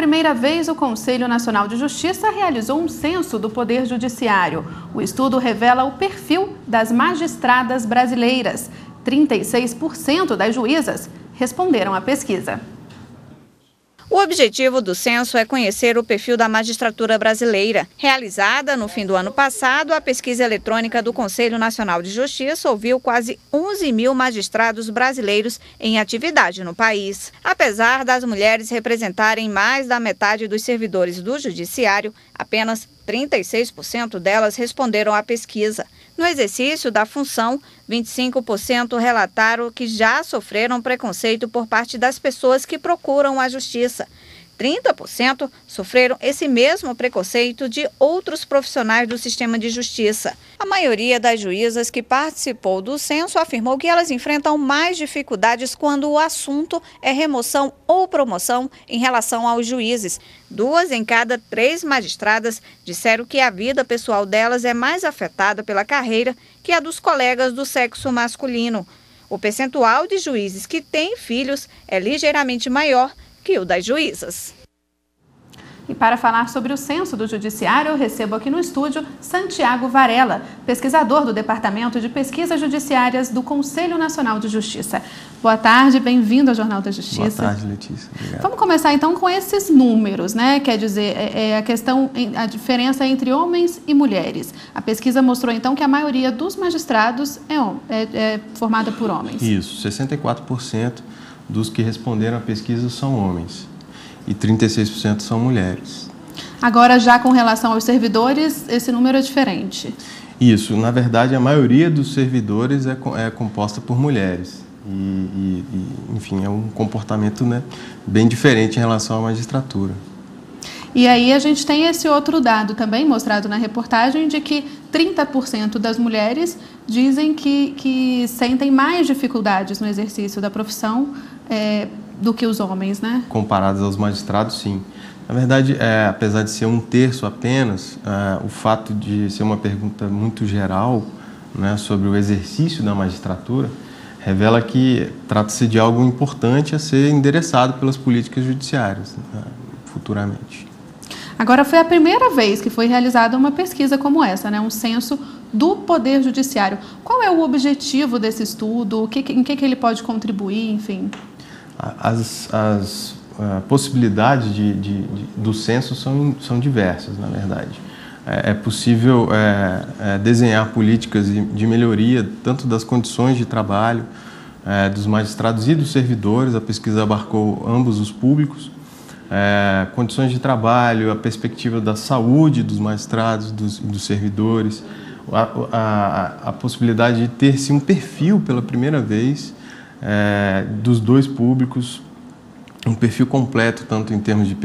primeira vez, o Conselho Nacional de Justiça realizou um censo do Poder Judiciário. O estudo revela o perfil das magistradas brasileiras. 36% das juízas responderam à pesquisa. O objetivo do censo é conhecer o perfil da magistratura brasileira. Realizada no fim do ano passado, a pesquisa eletrônica do Conselho Nacional de Justiça ouviu quase 11 mil magistrados brasileiros em atividade no país. Apesar das mulheres representarem mais da metade dos servidores do Judiciário, apenas 36% delas responderam à pesquisa. No exercício da função, 25% relataram que já sofreram preconceito por parte das pessoas que procuram a justiça. 30% sofreram esse mesmo preconceito de outros profissionais do sistema de justiça. A maioria das juízas que participou do censo afirmou que elas enfrentam mais dificuldades quando o assunto é remoção ou promoção em relação aos juízes. 2 em cada 3 magistradas disseram que a vida pessoal delas é mais afetada pela carreira que a dos colegas do sexo masculino. O percentual de juízes que têm filhos é ligeiramente maior que o das juízas. E para falar sobre o censo do Judiciário, eu recebo aqui no estúdio Santiago Varela, pesquisador do Departamento de Pesquisas Judiciárias do Conselho Nacional de Justiça. Boa tarde, bem-vindo ao Jornal da Justiça. Boa tarde, Letícia. Obrigado. Vamos começar então com esses números, né? Quer dizer, a diferença entre homens e mulheres. A pesquisa mostrou então que a maioria dos magistrados é formada por homens. Isso, 64% dos que responderam à pesquisa são homens e 36% são mulheres. Agora, já com relação aos servidores, esse número é diferente. Isso, na verdade, a maioria dos servidores é composta por mulheres. Enfim, é um comportamento, né, bem diferente em relação à magistratura. E aí a gente tem esse outro dado também mostrado na reportagem de que 30% das mulheres dizem que sentem mais dificuldades no exercício da profissão do que os homens, né? Comparados aos magistrados, sim. Na verdade, apesar de ser 1/3 apenas, o fato de ser uma pergunta muito geral, né, sobre o exercício da magistratura, revela que trata-se de algo importante a ser endereçado pelas políticas judiciárias, futuramente. Agora, foi a primeira vez que foi realizada uma pesquisa como essa, né? Um censo do Poder Judiciário. Qual é o objetivo desse estudo? Em que ele pode contribuir, enfim? As possibilidades do censo são diversas, na verdade. É possível desenhar políticas de melhoria tanto das condições de trabalho dos magistrados e dos servidores. A pesquisa abarcou ambos os públicos. Condições de trabalho, a perspectiva da saúde dos magistrados e dos servidores, a possibilidade de ter-se um perfil pela primeira vez dos dois públicos, um perfil completo, tanto em termos de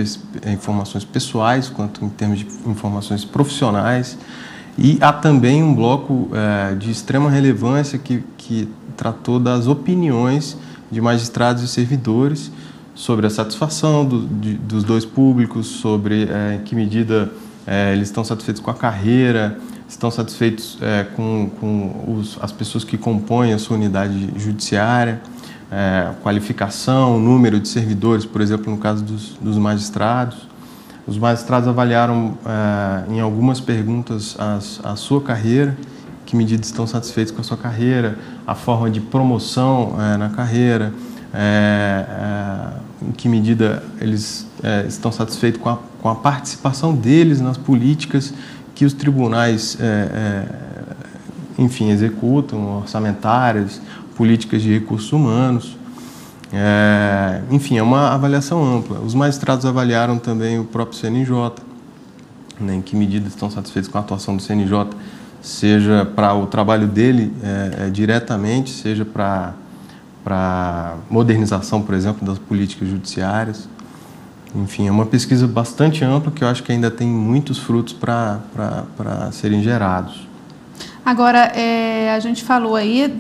informações pessoais, quanto em termos de informações profissionais. E há também um bloco de extrema relevância que tratou das opiniões de magistrados e servidores sobre a satisfação dos dois públicos, sobre em que medida eles estão satisfeitos com a carreira, estão satisfeitos com as pessoas que compõem a sua unidade judiciária, qualificação, número de servidores, por exemplo, no caso dos magistrados. Os magistrados avaliaram em algumas perguntas a sua carreira, em que medida estão satisfeitos com a sua carreira, a forma de promoção na carreira, em que medida eles estão satisfeitos com a participação deles nas políticas que os tribunais, enfim, executam, orçamentárias, políticas de recursos humanos. Enfim, é uma avaliação ampla. Os magistrados avaliaram também o próprio CNJ, né, em que medida estão satisfeitos com a atuação do CNJ, seja para o trabalho dele diretamente, seja para modernização, por exemplo, das políticas judiciárias. Enfim, é uma pesquisa bastante ampla que eu acho que ainda tem muitos frutos para serem gerados. Agora, a gente falou aí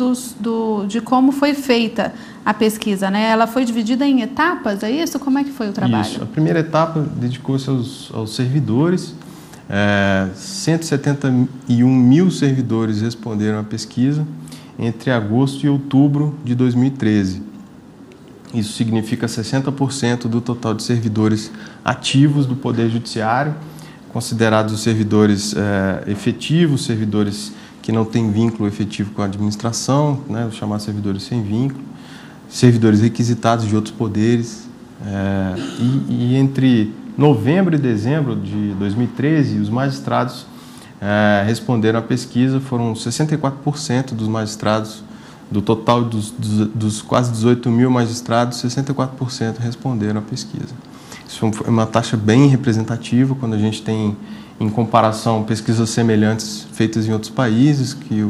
de como foi feita a pesquisa, né? Ela foi dividida em etapas, é isso? Como é que foi o trabalho? Isso. A primeira etapa dedicou-se aos servidores. 171 mil servidores responderam à pesquisa entre agosto e outubro de 2013. Isso significa 60% do total de servidores ativos do Poder Judiciário, considerados os servidores efetivos, servidores que não têm vínculo efetivo com a administração, né, os chamados servidores sem vínculo, servidores requisitados de outros poderes. E entre novembro e dezembro de 2013, os magistrados responderam à pesquisa, foram 64% dos magistrados, do total dos quase 18 mil magistrados, 64% responderam à pesquisa. Isso é uma taxa bem representativa quando a gente tem, em comparação, pesquisas semelhantes feitas em outros países que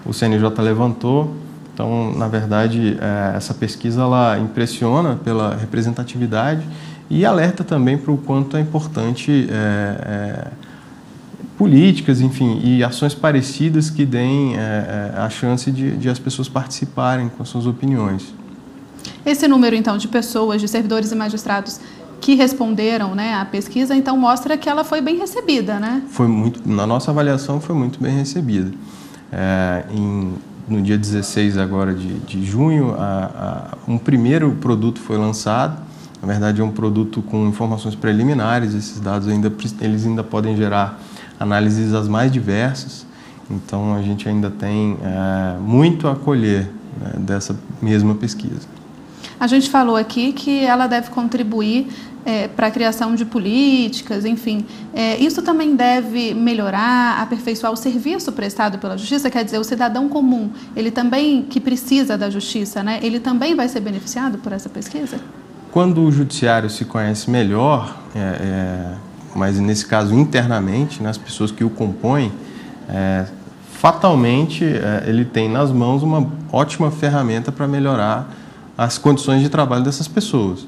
o CNJ levantou. Então, na verdade, essa pesquisa ela impressiona pela representatividade e alerta também para o quanto é importante políticas, enfim, e ações parecidas que deem a chance de as pessoas participarem com as suas opiniões. Esse número, então, de pessoas, de servidores e magistrados que responderam, né, à pesquisa, então mostra que ela foi bem recebida, né? Na nossa avaliação, foi muito bem recebida. No dia 16 agora de junho, um primeiro produto foi lançado. Na verdade, é um produto com informações preliminares. Esses dados eles ainda podem gerar análises as mais diversas. Então, a gente ainda tem muito a colher, né, dessa mesma pesquisa. A gente falou aqui que ela deve contribuir para a criação de políticas, enfim. Isso também deve melhorar, aperfeiçoar o serviço prestado pela Justiça? Quer dizer, o cidadão comum, ele também, que precisa da Justiça, né, ele também vai ser beneficiado por essa pesquisa? Quando o Judiciário se conhece melhor, mas nesse caso internamente, né, as pessoas que o compõem, fatalmente ele tem nas mãos uma ótima ferramenta para melhorar as condições de trabalho dessas pessoas.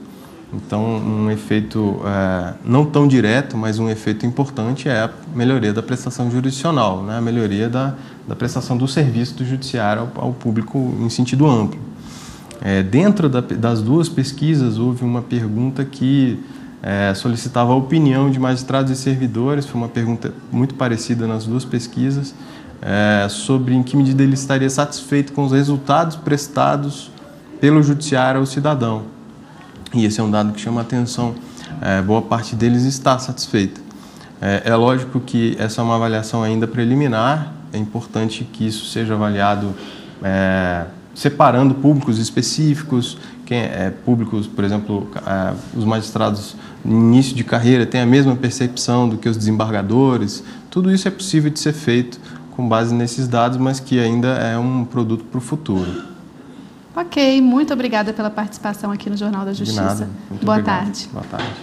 Então, um efeito não tão direto, mas um efeito importante é a melhoria da prestação jurisdicional, né? A melhoria da prestação do serviço do judiciário ao público em sentido amplo. Dentro das duas pesquisas, houve uma pergunta que solicitava a opinião de magistrados e servidores, foi uma pergunta muito parecida nas duas pesquisas, sobre em que medida ele estaria satisfeito com os resultados prestados pelo judiciário ao cidadão. E esse é um dado que chama a atenção. Boa parte deles está satisfeita. É lógico que essa é uma avaliação ainda preliminar, é importante que isso seja avaliado separando públicos específicos, públicos, por exemplo, os magistrados no início de carreira têm a mesma percepção do que os desembargadores. Tudo isso é possível de ser feito com base nesses dados, mas que ainda é um produto para o futuro. Ok, muito obrigada pela participação aqui no Jornal da Justiça. De nada. Muito Boa obrigado. tarde. Boa tarde.